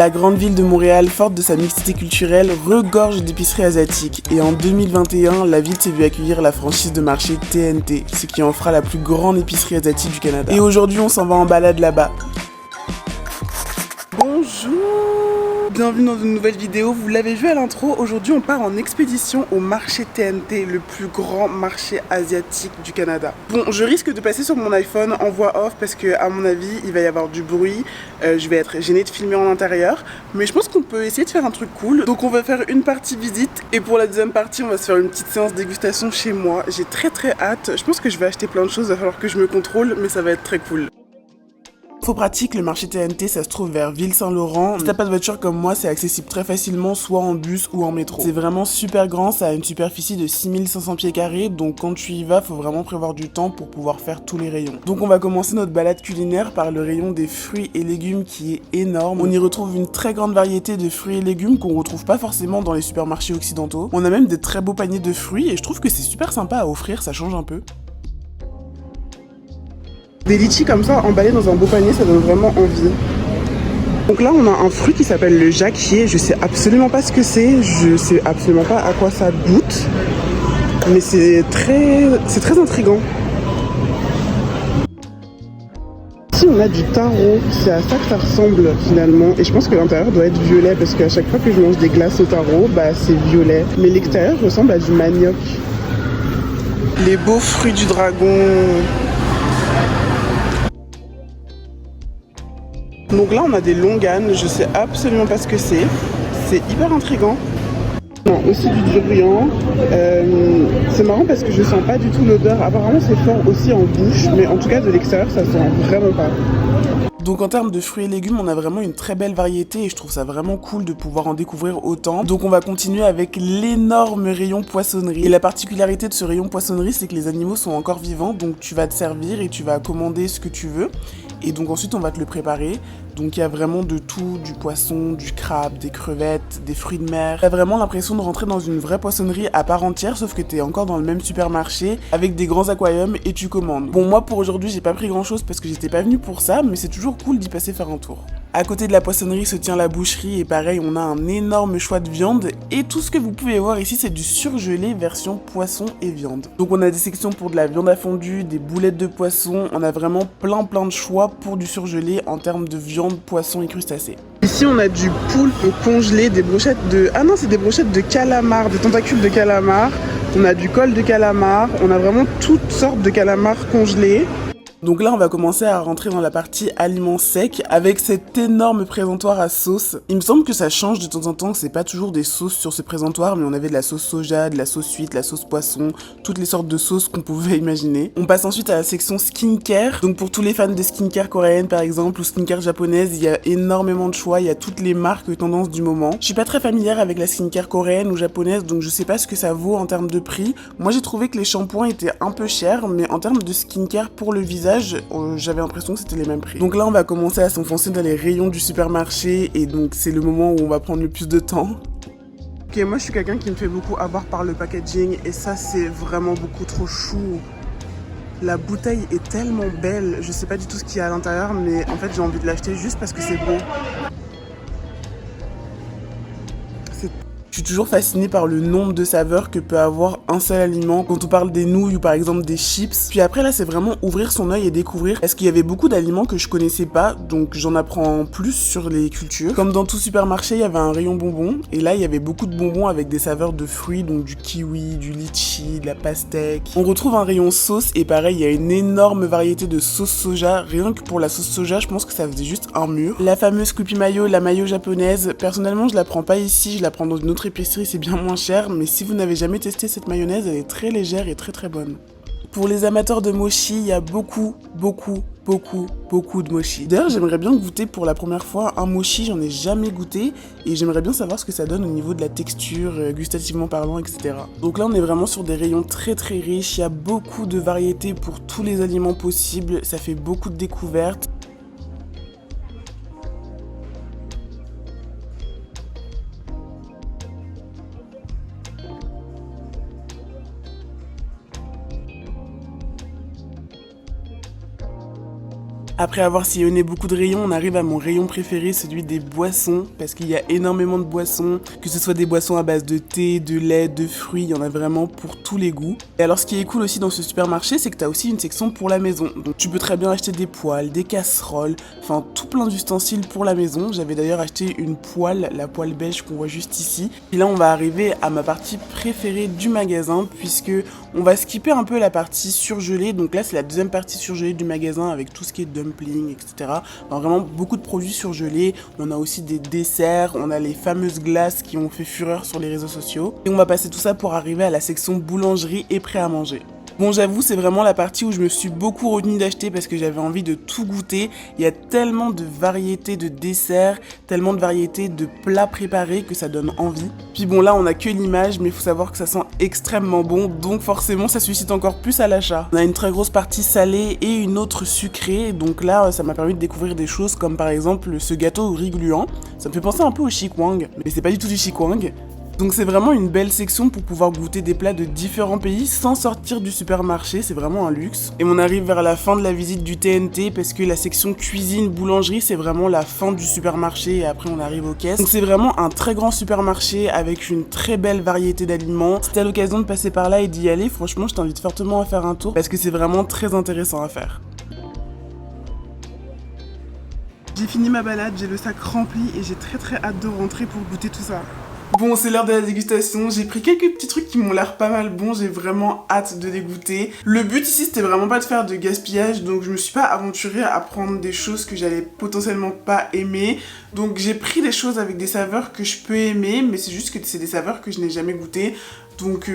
La grande ville de Montréal, forte de sa mixité culturelle, regorge d'épiceries asiatiques. Et en 2021, la ville s'est vue accueillir la franchise de marché TNT, ce qui en fera la plus grande épicerie asiatique du Canada. Et aujourd'hui, on s'en va en balade là-bas. Bonjour! Bienvenue dans une nouvelle vidéo, vous l'avez vu à l'intro, aujourd'hui on part en expédition au marché TNT, le plus grand marché asiatique du Canada. Bon, je risque de passer sur mon iPhone en voix off parce que à mon avis il va y avoir du bruit, je vais être gênée de filmer en intérieur, mais je pense qu'on peut essayer de faire un truc cool. Donc on va faire une partie visite et pour la deuxième partie on va se faire une petite séance dégustation chez moi. J'ai très hâte, je pense que je vais acheter plein de choses, il va falloir que je me contrôle, mais ça va être très cool. Info pratique, le marché TNT ça se trouve vers Ville-Saint-Laurent. Si t'as pas de voiture comme moi, c'est accessible très facilement soit en bus ou en métro. C'est vraiment super grand, ça a une superficie de 6500 pieds carrés, donc quand tu y vas, faut vraiment prévoir du temps pour pouvoir faire tous les rayons. Donc on va commencer notre balade culinaire par le rayon des fruits et légumes qui est énorme. On y retrouve une très grande variété de fruits et légumes qu'on retrouve pas forcément dans les supermarchés occidentaux. On a même des très beaux paniers de fruits et je trouve que c'est super sympa à offrir, ça change un peu. Des litchis comme ça, emballés dans un beau panier, ça donne vraiment envie. Donc là, on a un fruit qui s'appelle le jacquier. Je sais absolument pas ce que c'est, je sais absolument pas à quoi ça goûte. Mais c'est très intriguant. Ici, on a du taro. C'est à ça que ça ressemble finalement. Et je pense que l'intérieur doit être violet parce qu'à chaque fois que je mange des glaces au taro, bah c'est violet. Mais l'extérieur ressemble à du manioc. Les beaux fruits du dragon. Donc là on a des longanes, je sais absolument pas ce que c'est hyper intriguant. Non, aussi du durian, c'est marrant parce que je sens pas du tout l'odeur, apparemment c'est fort aussi en bouche, mais en tout cas de l'extérieur ça sent vraiment pas. Donc en termes de fruits et légumes, on a vraiment une très belle variété et je trouve ça vraiment cool de pouvoir en découvrir autant. Donc on va continuer avec l'énorme rayon poissonnerie. Et la particularité de ce rayon poissonnerie, c'est que les animaux sont encore vivants, donc tu vas te servir et tu vas commander ce que tu veux. Et donc ensuite on va te le préparer. Donc il y a vraiment de tout, du poisson, du crabe, des crevettes, des fruits de mer. T'as vraiment l'impression de rentrer dans une vraie poissonnerie à part entière, sauf que t'es encore dans le même supermarché avec des grands aquariums et tu commandes. Bon, moi pour aujourd'hui j'ai pas pris grand chose parce que j'étais pas venue pour ça, mais c'est toujours cool d'y passer faire un tour. À côté de la poissonnerie se tient la boucherie et pareil on a un énorme choix de viande et tout ce que vous pouvez voir ici c'est du surgelé version poisson et viande. Donc on a des sections pour de la viande à fondue, des boulettes de poisson, on a vraiment plein de choix pour du surgelé en termes de viande, poisson et crustacés. Ici on a du poulpe congelé, des brochettes de... Ah non c'est des brochettes de calamar, des tentacules de calamar, on a du col de calamar, on a vraiment toutes sortes de calamars congelés. Donc là on va commencer à rentrer dans la partie aliments secs avec cet énorme présentoir à sauce. Il me semble que ça change de temps en temps, que c'est pas toujours des sauces sur ce présentoir, mais on avait de la sauce soja, de la sauce huître, de la sauce poisson, toutes les sortes de sauces qu'on pouvait imaginer. On passe ensuite à la section skincare. Donc pour tous les fans de skincare coréenne par exemple ou skincare japonaise, il y a énormément de choix, il y a toutes les marques tendances du moment. Je suis pas très familière avec la skincare coréenne ou japonaise, donc je sais pas ce que ça vaut en termes de prix. Moi j'ai trouvé que les shampoings étaient un peu chers, mais en termes de skincare pour le visage, j'avais l'impression que c'était les mêmes prix. Donc là on va commencer à s'enfoncer dans les rayons du supermarché et donc c'est le moment où on va prendre le plus de temps. Ok, moi je suis quelqu'un qui me fait beaucoup avoir par le packaging et ça c'est vraiment beaucoup trop chou. La bouteille est tellement belle, je sais pas du tout ce qu'il y a à l'intérieur mais en fait j'ai envie de l'acheter juste parce que c'est beau. Je suis toujours fascinée par le nombre de saveurs que peut avoir un seul aliment quand on parle des nouilles ou par exemple des chips. Puis après là c'est vraiment ouvrir son œil et découvrir parce qu'il y avait beaucoup d'aliments que je connaissais pas donc j'en apprends plus sur les cultures. Comme dans tout supermarché il y avait un rayon bonbons et là il y avait beaucoup de bonbons avec des saveurs de fruits donc du kiwi, du litchi, de la pastèque. On retrouve un rayon sauce et pareil il y a une énorme variété de sauce soja. Rien que pour la sauce soja je pense que ça faisait juste un mur. La fameuse Kewpie mayo, la mayo japonaise, personnellement je la prends pas ici, je la prends dans une autre épicerie, c'est bien moins cher, mais si vous n'avez jamais testé cette mayonnaise, elle est très légère et très bonne. Pour les amateurs de mochi, il y a beaucoup de mochi. D'ailleurs, j'aimerais bien goûter pour la première fois un mochi, j'en ai jamais goûté, et j'aimerais bien savoir ce que ça donne au niveau de la texture, gustativement parlant, etc. Donc là, on est vraiment sur des rayons très riches, il y a beaucoup de variétés pour tous les aliments possibles, ça fait beaucoup de découvertes. Après avoir sillonné beaucoup de rayons, on arrive à mon rayon préféré, celui des boissons, parce qu'il y a énormément de boissons, que ce soit des boissons à base de thé, de lait, de fruits, il y en a vraiment pour tous les goûts. Et alors ce qui est cool aussi dans ce supermarché, c'est que tu as aussi une section pour la maison. Donc tu peux très bien acheter des poêles, des casseroles, enfin tout plein d'ustensiles pour la maison. J'avais d'ailleurs acheté une poêle, la poêle beige qu'on voit juste ici. Et là on va arriver à ma partie préférée du magasin, puisque on va skipper un peu la partie surgelée. Donc là c'est la deuxième partie surgelée du magasin avec tout ce qui est dumpling, etc. Donc vraiment beaucoup de produits surgelés. On a aussi des desserts, on a les fameuses glaces qui ont fait fureur sur les réseaux sociaux. Et on va passer tout ça pour arriver à la section boulangerie et prêt à manger. Bon, j'avoue, c'est vraiment la partie où je me suis beaucoup retenue d'acheter parce que j'avais envie de tout goûter. Il y a tellement de variétés de desserts, tellement de variétés de plats préparés que ça donne envie. Puis bon, là, on a que l'image, mais il faut savoir que ça sent extrêmement bon, donc forcément, ça suscite encore plus à l'achat. On a une très grosse partie salée et une autre sucrée, donc là, ça m'a permis de découvrir des choses comme par exemple ce gâteau au riz gluant. Ça me fait penser un peu au chikwang, mais c'est pas du tout du chikwang. Donc c'est vraiment une belle section pour pouvoir goûter des plats de différents pays sans sortir du supermarché, c'est vraiment un luxe. Et on arrive vers la fin de la visite du TNT parce que la section cuisine, boulangerie, c'est vraiment la fin du supermarché et après on arrive aux caisses. Donc c'est vraiment un très grand supermarché avec une très belle variété d'aliments. Si t'as l'occasion de passer par là et d'y aller, franchement je t'invite fortement à faire un tour parce que c'est vraiment très intéressant à faire. J'ai fini ma balade, j'ai le sac rempli et j'ai très hâte de rentrer pour goûter tout ça. Bon, c'est l'heure de la dégustation. J'ai pris quelques petits trucs qui m'ont l'air pas mal bons. J'ai vraiment hâte de les goûter. Le but ici, c'était vraiment pas de faire de gaspillage. Donc, je me suis pas aventurée à prendre des choses que j'allais potentiellement pas aimer. Donc, j'ai pris des choses avec des saveurs que je peux aimer. Mais c'est juste que c'est des saveurs que je n'ai jamais goûtées. Donc,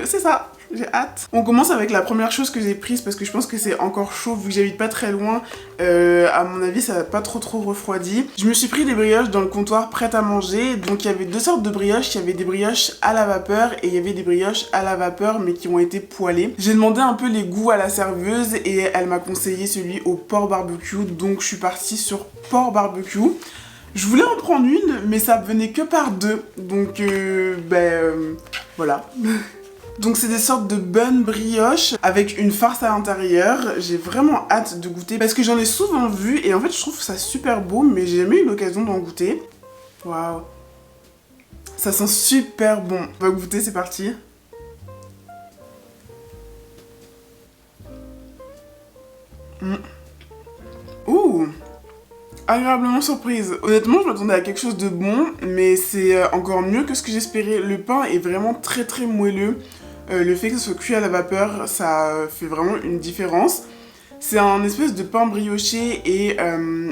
c'est ça. J'ai hâte. On commence avec la première chose que j'ai prise parce que je pense que c'est encore chaud vu que j'habite pas très loin. À mon avis, ça va pas trop refroidi. Je me suis pris des brioches dans le comptoir prêtes à manger. Donc il y avait deux sortes de brioches. Il y avait des brioches à la vapeur et il y avait des brioches à la vapeur mais qui ont été poêlées. J'ai demandé un peu les goûts à la serveuse et elle m'a conseillé celui au porc barbecue. Donc je suis partie sur porc barbecue. Je voulais en prendre une mais ça venait que par deux. Donc voilà. Donc c'est des sortes de bonnes brioches avec une farce à l'intérieur. J'ai vraiment hâte de goûter parce que j'en ai souvent vu et en fait je trouve ça super beau mais j'ai jamais eu l'occasion d'en goûter. Waouh. Ça sent super bon. On va goûter, c'est parti. Ouh. Agréablement surprise. Honnêtement, je m'attendais à quelque chose de bon, mais c'est encore mieux que ce que j'espérais. Le pain est vraiment très moelleux. Le fait que ce soit cuit à la vapeur, ça fait vraiment une différence. C'est un espèce de pain brioché et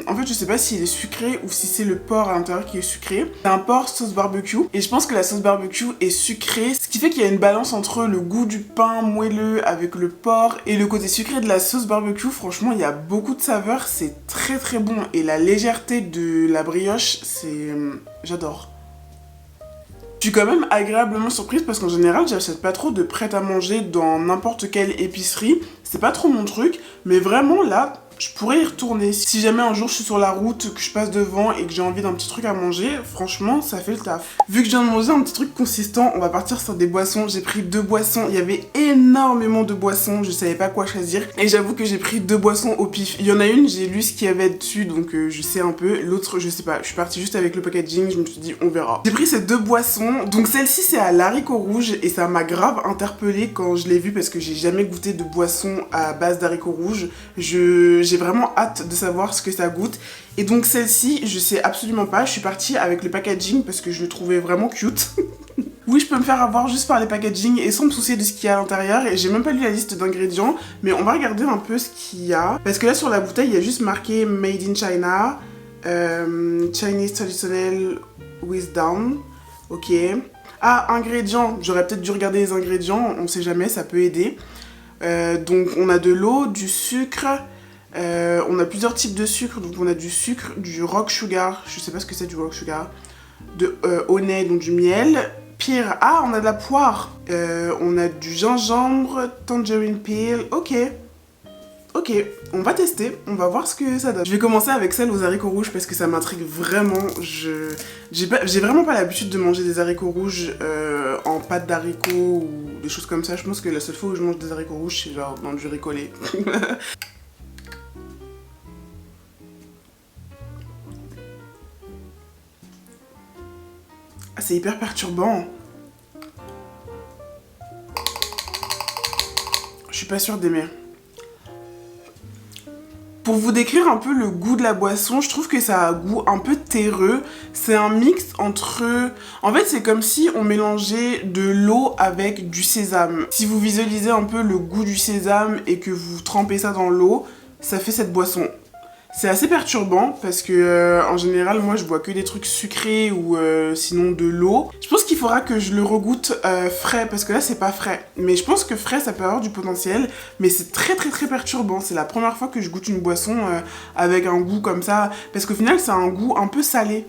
en fait je sais pas s'il est sucré ou si c'est le porc à l'intérieur qui est sucré. C'est un porc sauce barbecue et je pense que la sauce barbecue est sucrée, ce qui fait qu'il y a une balance entre le goût du pain moelleux avec le porc et le côté sucré de la sauce barbecue. Franchement il y a beaucoup de saveurs, c'est très bon et la légèreté de la brioche, c'est... j'adore. Je suis quand même agréablement surprise parce qu'en général j'achète pas trop de prêt à manger dans n'importe quelle épicerie. C'est pas trop mon truc, mais vraiment là, je pourrais y retourner. Si jamais un jour je suis sur la route, que je passe devant et que j'ai envie d'un petit truc à manger, franchement ça fait le taf. Vu que je viens de manger un petit truc consistant, on va partir sur des boissons. J'ai pris 2 boissons, il y avait énormément de boissons, je savais pas quoi choisir. Et j'avoue que j'ai pris 2 boissons au pif. Il y en a une, j'ai lu ce qu'il y avait dessus, donc je sais un peu. L'autre, je sais pas, je suis partie juste avec le packaging, je me suis dit on verra. J'ai pris ces 2 boissons, donc celle-ci c'est à l'haricot rouge et ça m'a grave interpellée quand je l'ai vue parce que j'ai jamais goûté de boisson à base d'haricots rouges. J'ai vraiment hâte de savoir ce que ça goûte. Et donc celle-ci, je sais absolument pas. Je suis partie avec le packaging parce que je le trouvais vraiment cute. Oui, je peux me faire avoir juste par les packaging et sans me soucier de ce qu'il y a à l'intérieur. Et j'ai même pas lu la liste d'ingrédients. Mais on va regarder un peu ce qu'il y a. Parce que là, sur la bouteille, il y a juste marqué Made in China. Chinese Traditional Wisdom. Ok. Ah, ingrédients. J'aurais peut-être dû regarder les ingrédients. On sait jamais, ça peut aider. Donc on a de l'eau, du sucre, on a plusieurs types de sucre, donc on a du sucre, du rock sugar, je sais pas ce que c'est du rock sugar, de honey, donc du miel, pire, ah on a de la poire, on a du gingembre, tangerine peel, ok, on va tester, on va voir ce que ça donne. Je vais commencer avec celle aux haricots rouges parce que ça m'intrigue vraiment. J'ai vraiment pas l'habitude de manger des haricots rouges en pâte d'haricots ou des choses comme ça. Je pense que la seule fois où je mange des haricots rouges, c'est genre dans du ricolé. Ah, c'est hyper perturbant. Je suis pas sûre d'aimer. Pour vous décrire un peu le goût de la boisson, je trouve que ça a un goût un peu terreux. C'est un mix entre... En fait, c'est comme si on mélangeait de l'eau avec du sésame. Si vous visualisez un peu le goût du sésame et que vous trempez ça dans l'eau, ça fait cette boisson. C'est assez perturbant parce que en général moi je bois que des trucs sucrés ou sinon de l'eau. Je pense qu'il faudra que je le regoute frais parce que là c'est pas frais. Mais je pense que frais ça peut avoir du potentiel, mais c'est très perturbant. C'est la première fois que je goûte une boisson avec un goût comme ça parce qu'au final c'est un goût un peu salé.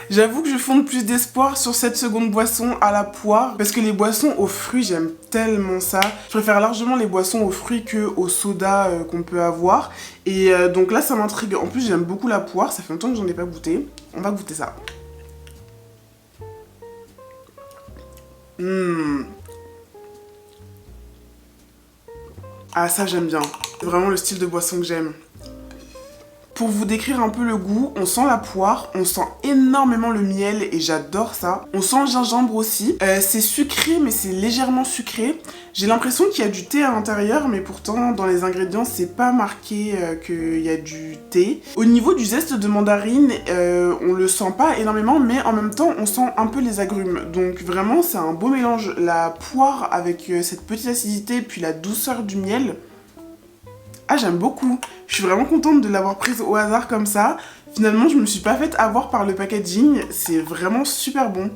J'avoue que je fonde plus d'espoir sur cette seconde boisson à la poire parce que les boissons aux fruits j'aime tellement ça. Je préfère largement les boissons aux fruits que au soda qu'on peut avoir et donc là ça m'intrigue. En plus j'aime beaucoup la poire, ça fait longtemps que j'en ai pas goûté. On va goûter ça. Ah ça j'aime bien, c'est vraiment le style de boisson que j'aime. Pour vous décrire un peu le goût, on sent la poire, on sent énormément le miel et j'adore ça. On sent le gingembre aussi. C'est sucré mais c'est légèrement sucré. J'ai l'impression qu'il y a du thé à l'intérieur mais pourtant dans les ingrédients c'est pas marqué qu'il y a du thé. Au niveau du zeste de mandarine, on le sent pas énormément mais en même temps on sent un peu les agrumes. Donc vraiment c'est un beau mélange. La poire avec cette petite acidité puis la douceur du miel. Ah j'aime beaucoup, je suis vraiment contente de l'avoir prise au hasard comme ça. Finalement je me suis pas faite avoir par le packaging, c'est vraiment super bon.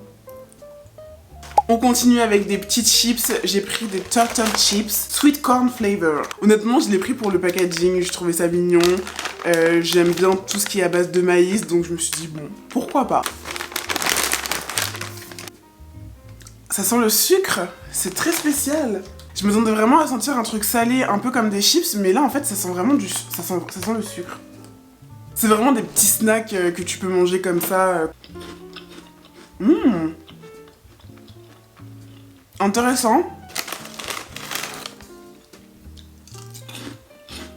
On continue avec des petites chips, j'ai pris des turtle chips, sweet corn flavor. Honnêtement je l'ai pris pour le packaging, je trouvais ça mignon. J'aime bien tout ce qui est à base de maïs donc je me suis dit bon, pourquoi pas. Ça sent le sucre, c'est très spécial. Je m'attendais vraiment à sentir un truc salé, un peu comme des chips, mais là en fait ça sent vraiment ça sent le sucre. C'est vraiment des petits snacks que tu peux manger comme ça. Intéressant.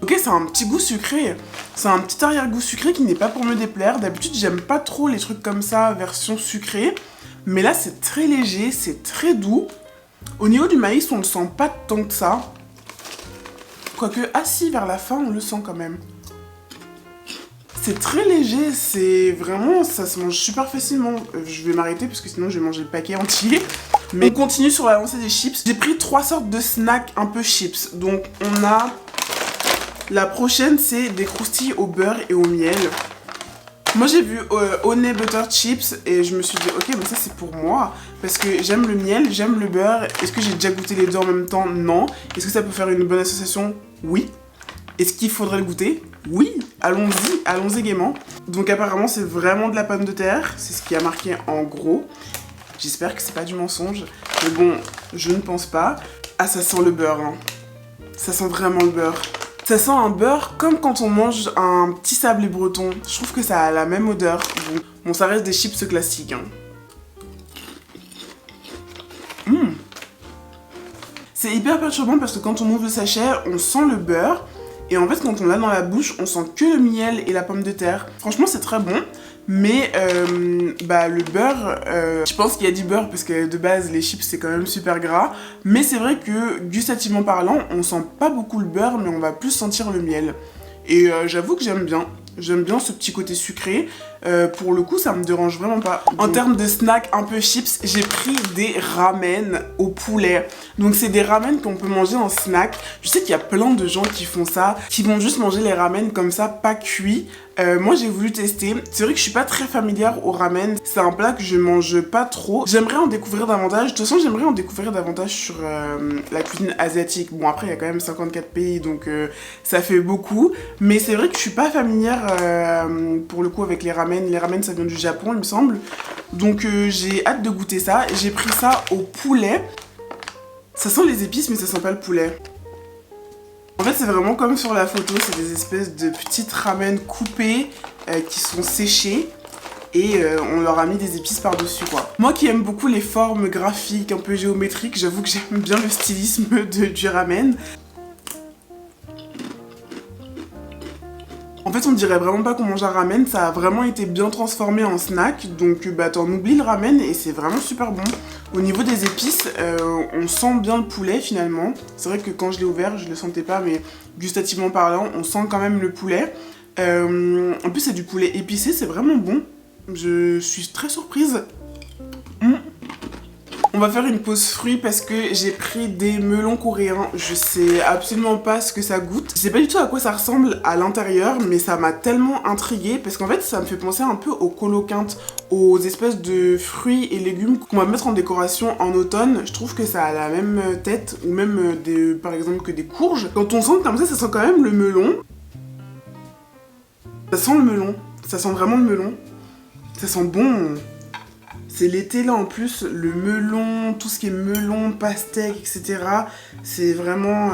Ok, c'est un petit goût sucré. C'est un petit arrière-goût sucré qui n'est pas pour me déplaire. D'habitude j'aime pas trop les trucs comme ça, version sucrée. Mais là c'est très léger, c'est très doux. Au niveau du maïs, on le sent pas tant que ça. Quoique, si, vers la fin, on le sent quand même. C'est très léger, c'est vraiment... Ça se mange super facilement. Je vais m'arrêter parce que sinon je vais manger le paquet entier. Mais on continue sur la lancée des chips. J'ai pris 3 sortes de snacks un peu chips. Donc, on a... La prochaine, c'est des croustilles au beurre et au miel. Moi j'ai vu Honey Butter Chips et je me suis dit ok mais ça c'est pour moi parce que j'aime le miel, j'aime le beurre. Est-ce que j'ai déjà goûté les deux en même temps? Non. Est-ce que ça peut faire une bonne association? Oui. Est-ce qu'il faudrait le goûter? Oui. Allons-y gaiement. Donc apparemment c'est vraiment de la pomme de terre, c'est ce qui a marqué en gros. J'espère que c'est pas du mensonge, mais bon je ne pense pas. Ah ça sent le beurre hein. Ça sent vraiment le beurre. Ça sent un beurre comme quand on mange un petit sablé breton. Je trouve que ça a la même odeur. Bon ça reste des chips classiques. Hein. C'est hyper perturbant parce que quand on ouvre le sachet, on sent le beurre. Et en fait, quand on l'a dans la bouche, on sent que le miel et la pomme de terre. Franchement, c'est très bon. Mais le beurre, je pense qu'il y a du beurre parce que de base, les chips, c'est quand même super gras. Mais c'est vrai que, gustativement parlant, on sent pas beaucoup le beurre, mais on va plus sentir le miel. Et j'avoue que j'aime bien. J'aime bien ce petit côté sucré. Pour le coup, ça me dérange vraiment pas. En termes de snacks un peu chips, j'ai pris des ramen au poulet. Donc c'est des ramen qu'on peut manger en snack. Je sais qu'il y a plein de gens qui font ça, qui vont juste manger les ramen comme ça, pas cuits. Moi j'ai voulu tester. C'est vrai que je suis pas très familière au ramen. C'est un plat que je mange pas trop. J'aimerais en découvrir davantage. De toute façon j'aimerais en découvrir davantage sur la cuisine asiatique. Bon après il y a quand même 54 pays donc ça fait beaucoup. Mais c'est vrai que je suis pas familière pour le coup avec les ramen. Les ramen ça vient du Japon il me semble. Donc j'ai hâte de goûter ça. J'ai pris ça au poulet. Ça sent les épices mais ça sent pas le poulet. En fait c'est vraiment comme sur la photo, c'est des espèces de petites ramen coupées qui sont séchées et on leur a mis des épices par dessus quoi. Moi qui aime beaucoup les formes graphiques un peu géométriques, j'avoue que j'aime bien le stylisme du ramen. En fait fait on dirait vraiment pas qu'on mange un ramen, ça a vraiment été bien transformé en snack, donc bah t'en oublies le ramen et c'est vraiment super bon. Au niveau des épices, on sent bien le poulet finalement. C'est vrai que quand je l'ai ouvert, je le sentais pas, mais gustativement parlant, on sent quand même le poulet. En plus c'est du poulet épicé, c'est vraiment bon. Je suis très surprise. On va faire une pause fruits parce que j'ai pris des melons coréens. Je sais absolument pas ce que ça goûte. Je sais pas du tout à quoi ça ressemble à l'intérieur, mais ça m'a tellement intriguée parce qu'en fait ça me fait penser un peu aux coloquintes, aux espèces de fruits et légumes qu'on va mettre en décoration en automne. Je trouve que ça a la même tête, ou même par exemple que des courges. Quand on sent comme ça sent quand même le melon. Ça sent le melon, ça sent vraiment le melon. Ça sent bon. C'est l'été là en plus, le melon, tout ce qui est melon, pastèque, etc. C'est vraiment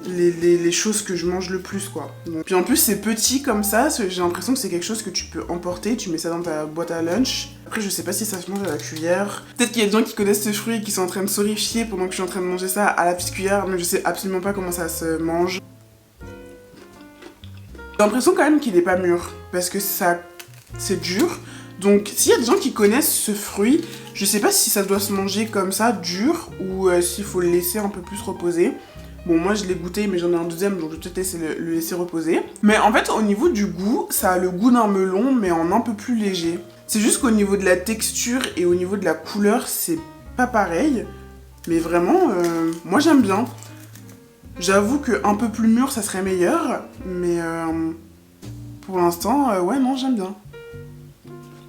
les choses que je mange le plus quoi. Donc, puis en plus c'est petit comme ça, j'ai l'impression que c'est quelque chose que tu peux emporter, tu mets ça dans ta boîte à lunch. Après je sais pas si ça se mange à la cuillère. Peut-être qu'il y a des gens qui connaissent ce fruit et qui sont en train de s'horrifier pendant que je suis en train de manger ça à la petite cuillère, mais je sais absolument pas comment ça se mange. J'ai l'impression quand même qu'il est pas mûr, parce que c'est dur. Donc s'il y a des gens qui connaissent ce fruit, je sais pas si ça doit se manger comme ça, dur, ou s'il faut le laisser un peu plus reposer. Bon moi je l'ai goûté mais j'en ai un deuxième donc je vais peut-être laisser le laisser reposer. Mais en fait au niveau du goût, ça a le goût d'un melon mais en un peu plus léger. C'est juste qu'au niveau de la texture et au niveau de la couleur c'est pas pareil. Mais vraiment, moi j'aime bien. J'avoue qu'un peu plus mûr ça serait meilleur, mais pour l'instant, ouais non j'aime bien.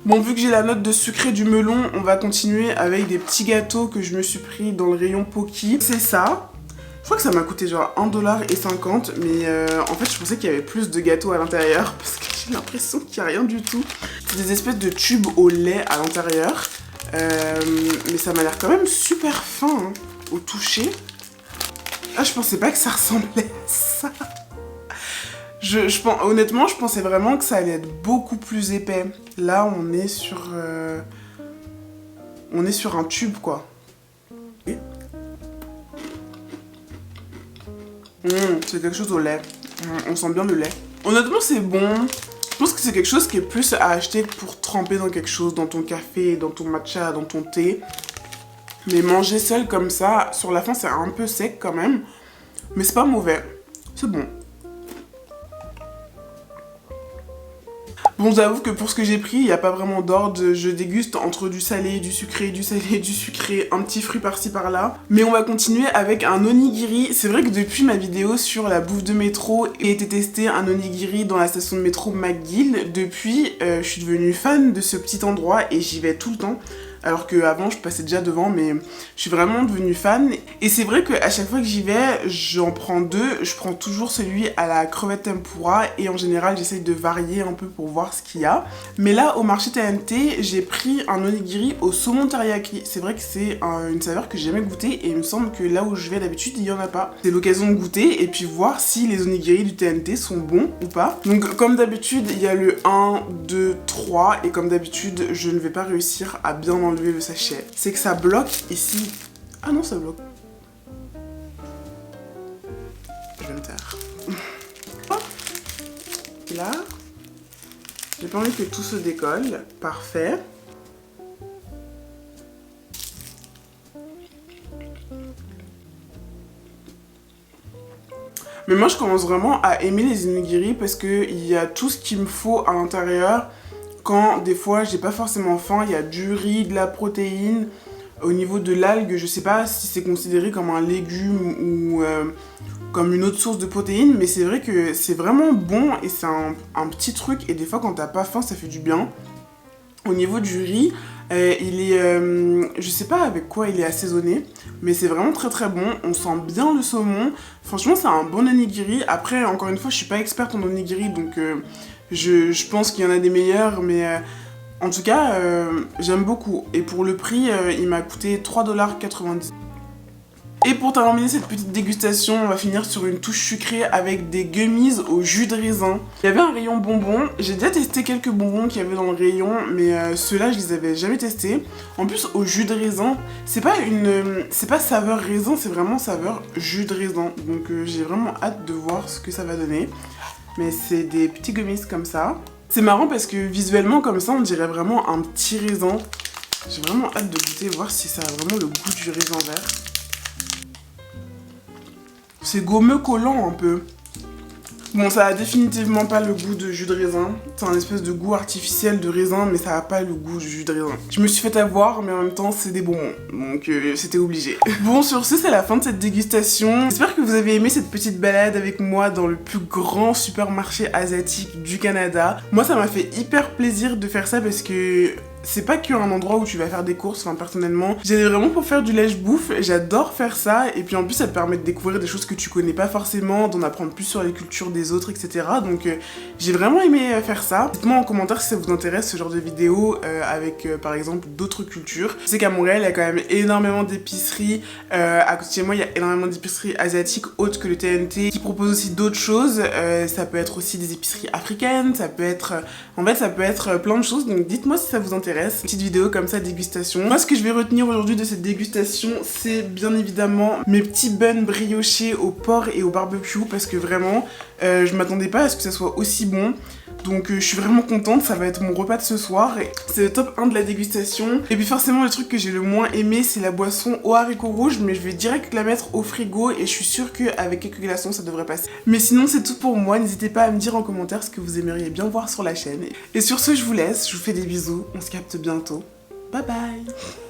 Bon, vu que j'ai la note de sucré du melon, on va continuer avec des petits gâteaux que je me suis pris dans le rayon Pocky. C'est ça. Je crois que ça m'a coûté genre 1,50$, mais en fait je pensais qu'il y avait plus de gâteaux à l'intérieur parce que j'ai l'impression qu'il n'y a rien du tout. C'est des espèces de tubes au lait à l'intérieur, mais ça m'a l'air quand même super fin hein, au toucher. Ah, je pensais pas que ça ressemblait à ça. Honnêtement, je pensais vraiment que ça allait être beaucoup plus épais. Là, on est sur un tube, quoi. C'est quelque chose au lait. On sent bien le lait. Honnêtement, c'est bon. Je pense que c'est quelque chose qui est plus à acheter pour tremper dans quelque chose, dans ton café, dans ton matcha, dans ton thé. Mais manger seul comme ça, sur la fin, c'est un peu sec quand même. Mais c'est pas mauvais. C'est bon. Bon, j'avoue que pour ce que j'ai pris, il n'y a pas vraiment d'ordre. Je déguste entre du salé, du sucré, du salé, du sucré, un petit fruit par-ci par-là. Mais on va continuer avec un onigiri. C'est vrai que depuis ma vidéo sur la bouffe de métro, j'ai été tester un onigiri dans la station de métro McGill. Depuis, je suis devenue fan de ce petit endroit et j'y vais tout le temps. Alors qu'avant, je passais déjà devant, mais je suis vraiment devenue fan. Et c'est vrai qu'à chaque fois que j'y vais, j'en prends deux. Je prends toujours celui à la crevette tempura et en général, j'essaye de varier un peu pour voir ce qu'il y a. Mais là, au marché TNT, j'ai pris un onigiri au saumon teriyaki. C'est vrai que c'est une saveur que j'ai jamais goûtée et il me semble que là où je vais d'habitude, il y en a pas. C'est l'occasion de goûter et puis voir si les onigiri du TNT sont bons ou pas. Donc comme d'habitude, il y a le 1, 2, 3 et comme d'habitude, je ne vais pas réussir à bien enlever le sachet. C'est que ça bloque ici. Ah non, ça bloque. Je vais me taire. Là. J'ai pas envie que tout se décolle. Parfait. Mais moi, je commence vraiment à aimer les onigiri parce qu'il y a tout ce qu'il me faut à l'intérieur. Quand des fois j'ai pas forcément faim, il y a du riz, de la protéine. Au niveau de l'algue, je sais pas si c'est considéré comme un légume ou comme une autre source de protéines, mais c'est vrai que c'est vraiment bon et c'est un petit truc et des fois quand t'as pas faim ça fait du bien. Au niveau du riz, il est, je sais pas avec quoi il est assaisonné, mais c'est vraiment très très bon, on sent bien le saumon. Franchement c'est un bon onigiri. Après encore une fois je suis pas experte en onigiri donc je pense qu'il y en a des meilleurs, mais en tout cas, j'aime beaucoup. Et pour le prix, il m'a coûté 3,90$. Et pour terminer cette petite dégustation, on va finir sur une touche sucrée avec des gummies au jus de raisin. Il y avait un rayon bonbons. J'ai déjà testé quelques bonbons qu'il y avait dans le rayon, mais ceux-là, je les avais jamais testés. En plus, au jus de raisin, c'est pas saveur raisin, c'est vraiment saveur jus de raisin. Donc j'ai vraiment hâte de voir ce que ça va donner. mais c'est des petits gummies comme ça. C'est marrant parce que visuellement comme ça on dirait vraiment un petit raisin. J'ai vraiment hâte de goûter, voir si ça a vraiment le goût du raisin vert. C'est gommeux collant un peu. Bon, ça a définitivement pas le goût de jus de raisin. C'est un espèce de goût artificiel de raisin, mais ça a pas le goût du jus de raisin. Je me suis fait avoir, mais en même temps, c'est des bonbons. Donc, c'était obligé. Bon, sur ce, c'est la fin de cette dégustation. J'espère que vous avez aimé cette petite balade avec moi dans le plus grand supermarché asiatique du Canada. Moi, ça m'a fait hyper plaisir de faire ça parce que c'est pas qu'un endroit où tu vas faire des courses, enfin personnellement, j'y allais vraiment pour faire du lèche-bouffe, j'adore faire ça, et puis en plus ça te permet de découvrir des choses que tu connais pas forcément, d'en apprendre plus sur les cultures des autres, etc. Donc j'ai vraiment aimé faire ça. Dites-moi en commentaire si ça vous intéresse ce genre de vidéo avec par exemple d'autres cultures. Je sais qu'à Montréal il y a quand même énormément d'épiceries, à côté de chez moi il y a énormément d'épiceries asiatiques autres que le TNT qui proposent aussi d'autres choses, ça peut être aussi des épiceries africaines, ça peut être, en fait ça peut être plein de choses, donc dites-moi si ça vous intéresse. Petite vidéo comme ça, dégustation. Moi, ce que je vais retenir aujourd'hui de cette dégustation, c'est bien évidemment mes petits buns briochés au porc et au barbecue, parce que vraiment, je m'attendais pas à ce que ça soit aussi bon. Donc je suis vraiment contente, ça va être mon repas de ce soir. C'est le top 1 de la dégustation. Et puis forcément le truc que j'ai le moins aimé c'est la boisson aux haricots rouges, mais je vais direct la mettre au frigo et je suis sûre qu'avec quelques glaçons ça devrait passer. Mais sinon c'est tout pour moi, n'hésitez pas à me dire en commentaire ce que vous aimeriez bien voir sur la chaîne. Et sur ce je vous laisse, je vous fais des bisous, on se capte bientôt. Bye bye.